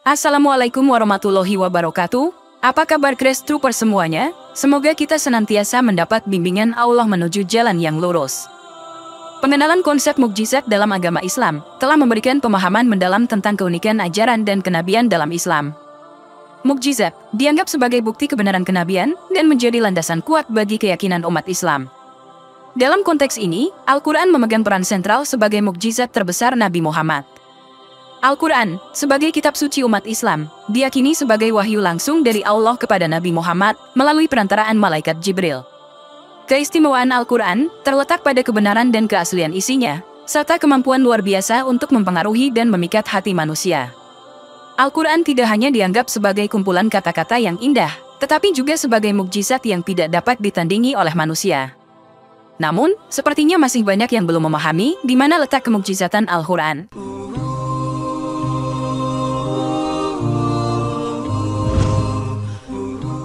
Assalamualaikum warahmatullahi wabarakatuh. Apa kabar Grace Troopers semuanya? Semoga kita senantiasa mendapat bimbingan Allah menuju jalan yang lurus. Pengenalan konsep mukjizat dalam agama Islam telah memberikan pemahaman mendalam tentang keunikan ajaran dan kenabian dalam Islam. Mukjizat dianggap sebagai bukti kebenaran kenabian dan menjadi landasan kuat bagi keyakinan umat Islam. Dalam konteks ini, Al-Quran memegang peran sentral sebagai mukjizat terbesar Nabi Muhammad. Al-Quran, sebagai kitab suci umat Islam, diyakini sebagai wahyu langsung dari Allah kepada Nabi Muhammad melalui perantaraan malaikat Jibril. Keistimewaan Al-Quran terletak pada kebenaran dan keaslian isinya, serta kemampuan luar biasa untuk mempengaruhi dan memikat hati manusia. Al-Quran tidak hanya dianggap sebagai kumpulan kata-kata yang indah, tetapi juga sebagai mukjizat yang tidak dapat ditandingi oleh manusia. Namun, sepertinya masih banyak yang belum memahami di mana letak kemukjizatan Al-Quran.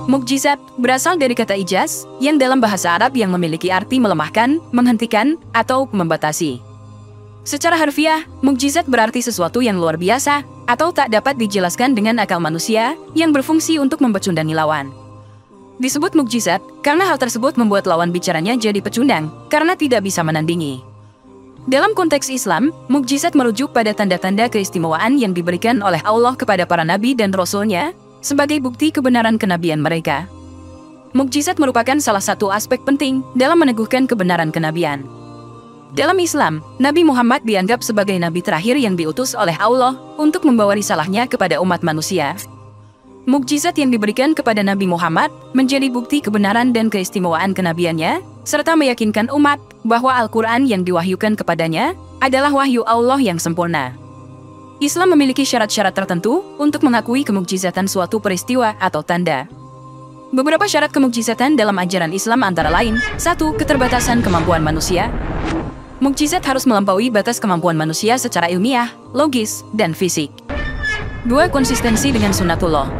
Mukjizat berasal dari kata ijaz, yang dalam bahasa Arab yang memiliki arti melemahkan, menghentikan, atau membatasi. Secara harfiah, mukjizat berarti sesuatu yang luar biasa, atau tak dapat dijelaskan dengan akal manusia, yang berfungsi untuk membecundangi lawan. Disebut mukjizat, karena hal tersebut membuat lawan bicaranya jadi pecundang, karena tidak bisa menandingi. Dalam konteks Islam, mukjizat merujuk pada tanda-tanda keistimewaan yang diberikan oleh Allah kepada para nabi dan rasul-Nya, sebagai bukti kebenaran kenabian mereka. Mukjizat merupakan salah satu aspek penting dalam meneguhkan kebenaran kenabian. Dalam Islam, Nabi Muhammad dianggap sebagai nabi terakhir yang diutus oleh Allah untuk membawa risalahnya kepada umat manusia. Mukjizat yang diberikan kepada Nabi Muhammad menjadi bukti kebenaran dan keistimewaan kenabiannya, serta meyakinkan umat bahwa Al-Quran yang diwahyukan kepadanya adalah wahyu Allah yang sempurna. Islam memiliki syarat-syarat tertentu untuk mengakui kemukjizatan suatu peristiwa atau tanda. Beberapa syarat kemukjizatan dalam ajaran Islam antara lain: 1. Keterbatasan kemampuan manusia. Mukjizat harus melampaui batas kemampuan manusia secara ilmiah, logis, dan fisik. 2. Konsistensi dengan sunnatullah.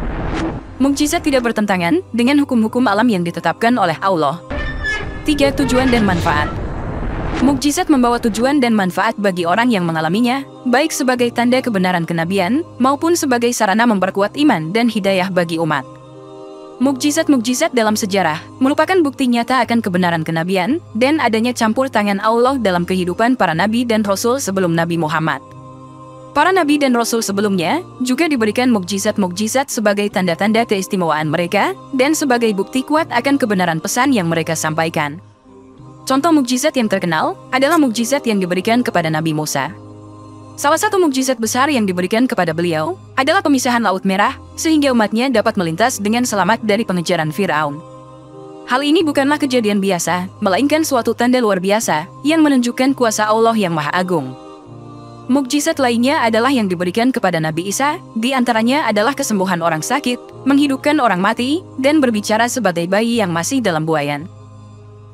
Mukjizat tidak bertentangan dengan hukum-hukum alam yang ditetapkan oleh Allah. 3. Tujuan dan manfaat. Mukjizat membawa tujuan dan manfaat bagi orang yang mengalaminya, baik sebagai tanda kebenaran kenabian, maupun sebagai sarana memperkuat iman dan hidayah bagi umat. Mukjizat-mukjizat dalam sejarah merupakan bukti nyata akan kebenaran kenabian dan adanya campur tangan Allah dalam kehidupan para nabi dan rasul sebelum Nabi Muhammad. Para nabi dan rasul sebelumnya juga diberikan mukjizat-mukjizat sebagai tanda-tanda keistimewaan mereka dan sebagai bukti kuat akan kebenaran pesan yang mereka sampaikan. Contoh mukjizat yang terkenal adalah mukjizat yang diberikan kepada Nabi Musa. Salah satu mukjizat besar yang diberikan kepada beliau adalah pemisahan Laut Merah, sehingga umatnya dapat melintas dengan selamat dari pengejaran Fir'aun. Hal ini bukanlah kejadian biasa, melainkan suatu tanda luar biasa yang menunjukkan kuasa Allah yang Maha Agung. Mukjizat lainnya adalah yang diberikan kepada Nabi Isa, di antaranya adalah kesembuhan orang sakit, menghidupkan orang mati, dan berbicara sebagai bayi yang masih dalam buayan.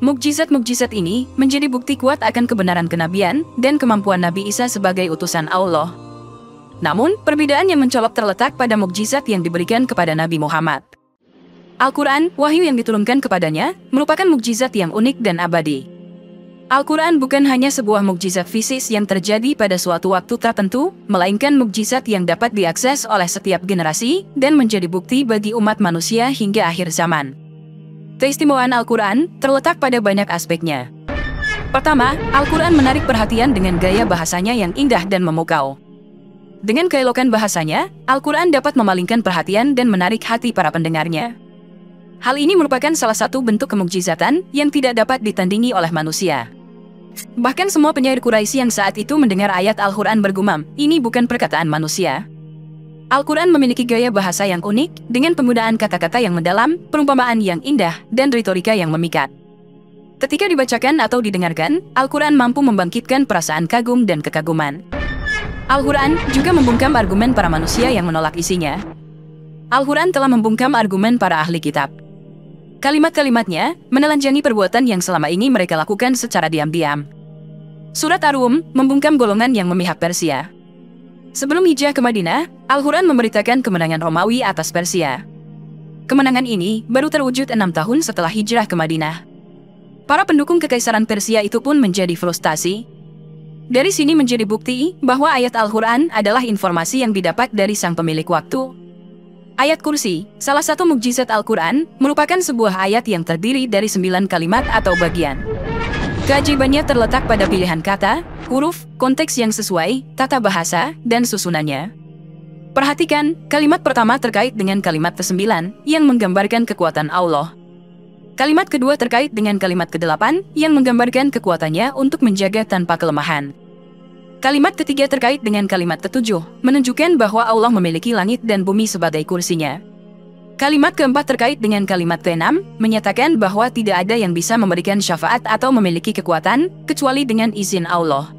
Mukjizat-mukjizat ini menjadi bukti kuat akan kebenaran kenabian dan kemampuan Nabi Isa sebagai utusan Allah. Namun, perbedaan yang mencolok terletak pada mukjizat yang diberikan kepada Nabi Muhammad. Al-Quran, wahyu yang diturunkan kepadanya, merupakan mukjizat yang unik dan abadi. Al-Quran bukan hanya sebuah mukjizat fisik yang terjadi pada suatu waktu tertentu, melainkan mukjizat yang dapat diakses oleh setiap generasi dan menjadi bukti bagi umat manusia hingga akhir zaman. Keistimewaan Al-Quran terletak pada banyak aspeknya. Pertama, Al-Quran menarik perhatian dengan gaya bahasanya yang indah dan memukau. Dengan keelokan bahasanya, Al-Quran dapat memalingkan perhatian dan menarik hati para pendengarnya. Hal ini merupakan salah satu bentuk kemukjizatan yang tidak dapat ditandingi oleh manusia. Bahkan semua penyair Quraisy yang saat itu mendengar ayat Al-Quran bergumam, "Ini bukan perkataan manusia." Al-Quran memiliki gaya bahasa yang unik, dengan penggunaan kata-kata yang mendalam, perumpamaan yang indah, dan retorika yang memikat. Ketika dibacakan atau didengarkan, Al-Quran mampu membangkitkan perasaan kagum dan kekaguman. Al-Quran juga membungkam argumen para manusia yang menolak isinya. Al-Quran telah membungkam argumen para ahli kitab. Kalimat-kalimatnya menelanjangi perbuatan yang selama ini mereka lakukan secara diam-diam. Surat Ar-Rum membungkam golongan yang memihak Persia. Sebelum hijrah ke Madinah, Al-Quran memberitakan kemenangan Romawi atas Persia. Kemenangan ini baru terwujud 6 tahun setelah hijrah ke Madinah. Para pendukung kekaisaran Persia itu pun menjadi frustasi. Dari sini menjadi bukti bahwa ayat Al-Quran adalah informasi yang didapat dari sang pemilik waktu. Ayat Kursi, salah satu mukjizat Al-Quran, merupakan sebuah ayat yang terdiri dari 9 kalimat atau bagian. Keajaibannya terletak pada pilihan kata, huruf, konteks yang sesuai, tata bahasa, dan susunannya. Perhatikan, kalimat pertama terkait dengan kalimat ke-9 yang menggambarkan kekuatan Allah. Kalimat kedua terkait dengan kalimat ke-8 yang menggambarkan kekuatannya untuk menjaga tanpa kelemahan. Kalimat ketiga terkait dengan kalimat ke-7 menunjukkan bahwa Allah memiliki langit dan bumi sebagai kursinya. Kalimat keempat terkait dengan kalimat ke-6 menyatakan bahwa tidak ada yang bisa memberikan syafaat atau memiliki kekuatan kecuali dengan izin Allah.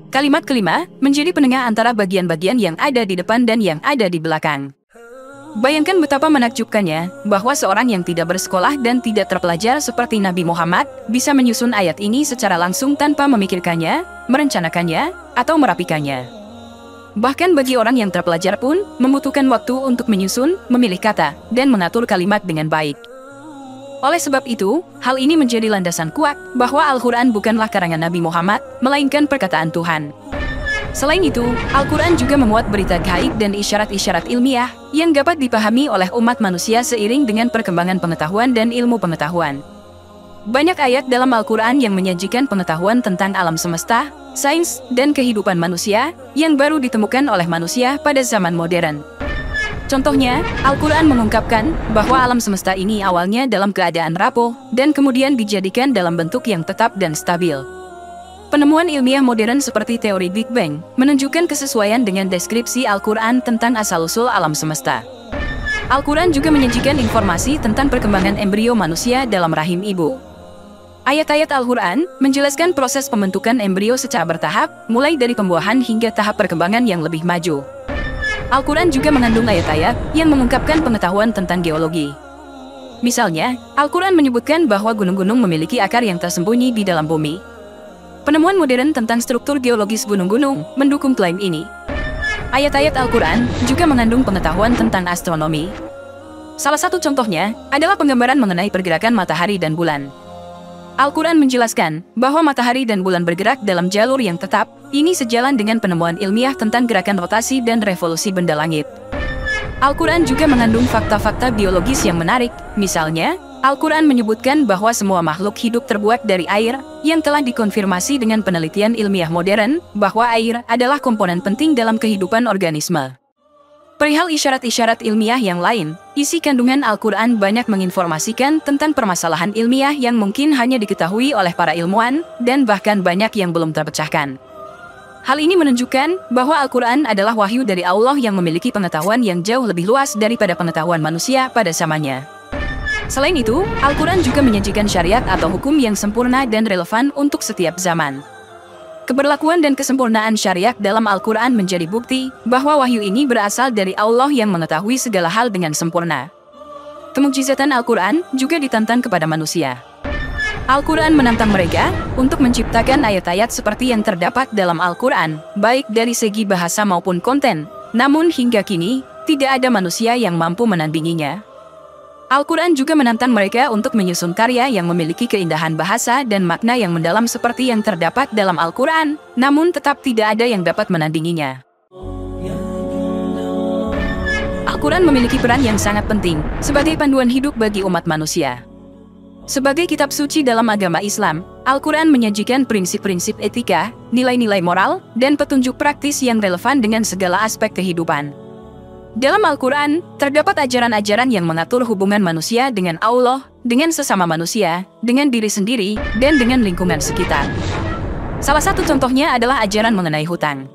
Kalimat kelima menjadi penengah antara bagian-bagian yang ada di depan dan yang ada di belakang. Bayangkan betapa menakjubkannya bahwa seorang yang tidak bersekolah dan tidak terpelajar seperti Nabi Muhammad bisa menyusun ayat ini secara langsung tanpa memikirkannya, merencanakannya, atau merapikannya. Bahkan bagi orang yang terpelajar pun membutuhkan waktu untuk menyusun, memilih kata, dan mengatur kalimat dengan baik. Oleh sebab itu, hal ini menjadi landasan kuat bahwa Al-Quran bukanlah karangan Nabi Muhammad, melainkan perkataan Tuhan. Selain itu, Al-Quran juga memuat berita gaib dan isyarat-isyarat ilmiah yang dapat dipahami oleh umat manusia seiring dengan perkembangan pengetahuan dan ilmu pengetahuan. Banyak ayat dalam Al-Quran yang menyajikan pengetahuan tentang alam semesta, sains, dan kehidupan manusia yang baru ditemukan oleh manusia pada zaman modern. Contohnya, Al-Quran mengungkapkan bahwa alam semesta ini awalnya dalam keadaan rapuh dan kemudian dijadikan dalam bentuk yang tetap dan stabil. Penemuan ilmiah modern seperti teori Big Bang menunjukkan kesesuaian dengan deskripsi Al-Quran tentang asal-usul alam semesta. Al-Quran juga menyajikan informasi tentang perkembangan embrio manusia dalam rahim ibu. Ayat-ayat Al-Quran menjelaskan proses pembentukan embrio secara bertahap, mulai dari pembuahan hingga tahap perkembangan yang lebih maju. Al-Quran juga mengandung ayat-ayat yang mengungkapkan pengetahuan tentang geologi. Misalnya, Al-Quran menyebutkan bahwa gunung-gunung memiliki akar yang tersembunyi di dalam bumi. Penemuan modern tentang struktur geologis gunung-gunung mendukung klaim ini. Ayat-ayat Al-Quran juga mengandung pengetahuan tentang astronomi. Salah satu contohnya adalah penggambaran mengenai pergerakan matahari dan bulan. Al-Quran menjelaskan bahwa matahari dan bulan bergerak dalam jalur yang tetap, ini sejalan dengan penemuan ilmiah tentang gerakan rotasi dan revolusi benda langit. Al-Quran juga mengandung fakta-fakta biologis yang menarik, misalnya, Al-Quran menyebutkan bahwa semua makhluk hidup terbuat dari air, yang telah dikonfirmasi dengan penelitian ilmiah modern, bahwa air adalah komponen penting dalam kehidupan organisme. Perihal isyarat-isyarat ilmiah yang lain, isi kandungan Al-Quran banyak menginformasikan tentang permasalahan ilmiah yang mungkin hanya diketahui oleh para ilmuwan, dan bahkan banyak yang belum terpecahkan. Hal ini menunjukkan bahwa Al-Quran adalah wahyu dari Allah yang memiliki pengetahuan yang jauh lebih luas daripada pengetahuan manusia pada zamannya. Selain itu, Al-Quran juga menyajikan syariat atau hukum yang sempurna dan relevan untuk setiap zaman. Keberlakuan dan kesempurnaan syariat dalam Al-Quran menjadi bukti bahwa wahyu ini berasal dari Allah yang mengetahui segala hal dengan sempurna. Kemukjizatan Al-Quran juga ditantang kepada manusia. Al-Quran menantang mereka untuk menciptakan ayat-ayat seperti yang terdapat dalam Al-Quran, baik dari segi bahasa maupun konten. Namun hingga kini, tidak ada manusia yang mampu menandinginya. Al-Quran juga menantang mereka untuk menyusun karya yang memiliki keindahan bahasa dan makna yang mendalam seperti yang terdapat dalam Al-Quran, namun tetap tidak ada yang dapat menandinginya. Al-Quran memiliki peran yang sangat penting sebagai panduan hidup bagi umat manusia. Sebagai kitab suci dalam agama Islam, Al-Quran menyajikan prinsip-prinsip etika, nilai-nilai moral, dan petunjuk praktis yang relevan dengan segala aspek kehidupan. Dalam Al-Quran, terdapat ajaran-ajaran yang mengatur hubungan manusia dengan Allah, dengan sesama manusia, dengan diri sendiri, dan dengan lingkungan sekitar. Salah satu contohnya adalah ajaran mengenai hutang.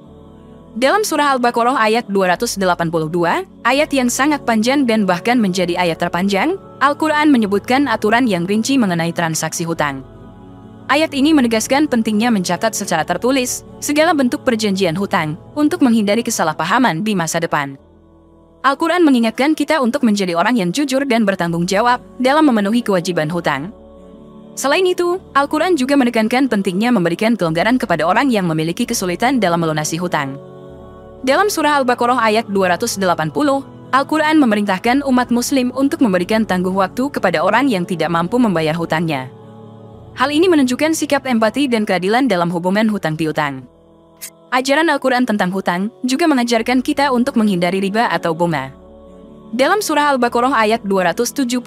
Dalam surah Al-Baqarah ayat 282, ayat yang sangat panjang dan bahkan menjadi ayat terpanjang, Al-Quran menyebutkan aturan yang rinci mengenai transaksi hutang. Ayat ini menegaskan pentingnya mencatat secara tertulis segala bentuk perjanjian hutang untuk menghindari kesalahpahaman di masa depan. Al-Quran mengingatkan kita untuk menjadi orang yang jujur dan bertanggung jawab dalam memenuhi kewajiban hutang. Selain itu, Al-Quran juga menekankan pentingnya memberikan kelonggaran kepada orang yang memiliki kesulitan dalam melunasi hutang. Dalam surah Al-Baqarah ayat 280, Al-Quran memerintahkan umat muslim untuk memberikan tangguh waktu kepada orang yang tidak mampu membayar hutangnya. Hal ini menunjukkan sikap empati dan keadilan dalam hubungan hutang piutang. Ajaran Al-Quran tentang hutang juga mengajarkan kita untuk menghindari riba atau bunga. Dalam surah Al-Baqarah ayat 275,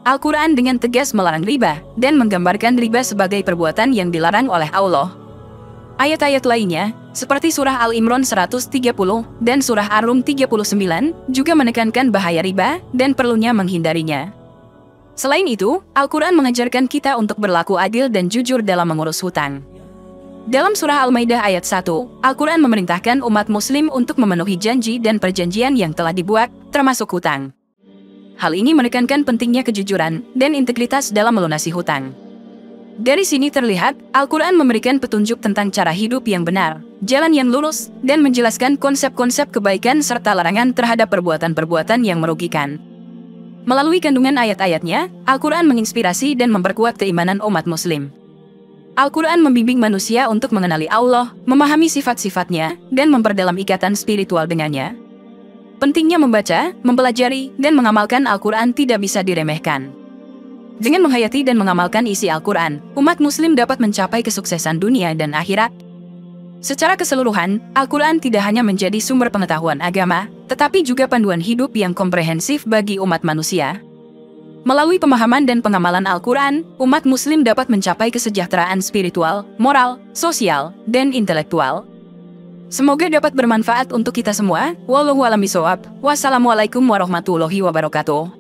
Al-Quran dengan tegas melarang riba dan menggambarkan riba sebagai perbuatan yang dilarang oleh Allah. Ayat-ayat lainnya, seperti surah Al-Imran 130 dan surah Ar-Rum 39, juga menekankan bahaya riba dan perlunya menghindarinya. Selain itu, Al-Quran mengajarkan kita untuk berlaku adil dan jujur dalam mengurus hutang. Dalam surah Al-Maidah ayat 1, Al-Quran memerintahkan umat muslim untuk memenuhi janji dan perjanjian yang telah dibuat, termasuk hutang. Hal ini menekankan pentingnya kejujuran dan integritas dalam melunasi hutang. Dari sini terlihat, Al-Quran memberikan petunjuk tentang cara hidup yang benar, jalan yang lurus, dan menjelaskan konsep-konsep kebaikan serta larangan terhadap perbuatan-perbuatan yang merugikan. Melalui kandungan ayat-ayatnya, Al-Quran menginspirasi dan memperkuat keimanan umat muslim. Al-Quran membimbing manusia untuk mengenali Allah, memahami sifat-sifatnya, dan memperdalam ikatan spiritual dengannya. Pentingnya membaca, mempelajari, dan mengamalkan Al-Quran tidak bisa diremehkan. Dengan menghayati dan mengamalkan isi Al-Quran, umat muslim dapat mencapai kesuksesan dunia dan akhirat. Secara keseluruhan, Al-Quran tidak hanya menjadi sumber pengetahuan agama, tetapi juga panduan hidup yang komprehensif bagi umat manusia. Melalui pemahaman dan pengamalan Al-Quran, umat muslim dapat mencapai kesejahteraan spiritual, moral, sosial, dan intelektual. Semoga dapat bermanfaat untuk kita semua. Wallahu a'lam bishawab. Wassalamualaikum warahmatullahi wabarakatuh.